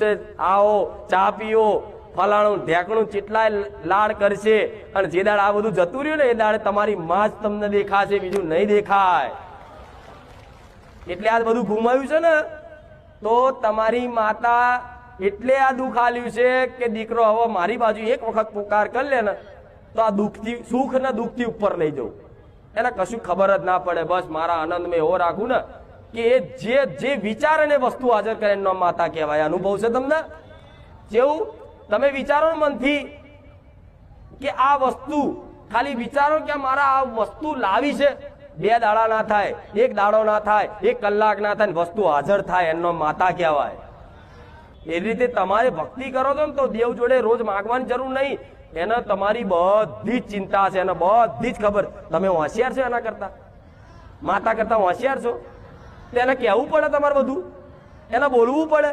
છે આવો ચા પીઓ ફલાણું ઢેકણું ચેટલાય લાડ કરશે અને જે દાડ આ બધું જતું રહ્યું ને એ દાડે તમારી માં જ તમને દેખાશે, બીજું નહીં દેખાય. એટલે આ બધું ગુમાવ્યું છે ને તો તમારી માતા એટલે આ દુઃખ આલ્યું છે કે દીકરો હવે મારી બાજુ એક વખત પોકાર કરી લે ને તો આ દુઃખથી સુખ ને દુઃખથી ઉપર લઈ જવું. એને કશું ખબર જ ના પડે. બસ મારા આનંદ મેં એવો રાખું ને કે એ જે વિચાર અને વસ્તુ હાજર કરે એનો માતા કહેવાય. અનુભવ છે તમને? જેવું તમે વિચારો મનથી કે આ વસ્તુ ખાલી વિચારો કે મારા આ વસ્તુ લાવી છે, 2 દાડા ના થાય, 1 દાડો ના થાય, 1 કલાક ના થાય, વસ્તુ હાજર થાય એનો માતા કહેવાય. એ રીતે તમારે ભક્તિ કરો છો ને તો દેવ જોડે રોજ માંગવાની જરૂર નહીં. એને તમારી બધી જ ચિંતા છે, એને બધી જ ખબર. તમે હોશિયાર છો એના કરતા, માતા કરતા હોશિયાર છો. તેને કહેવું પડે તમારે બધું, એને બોલવું પડે.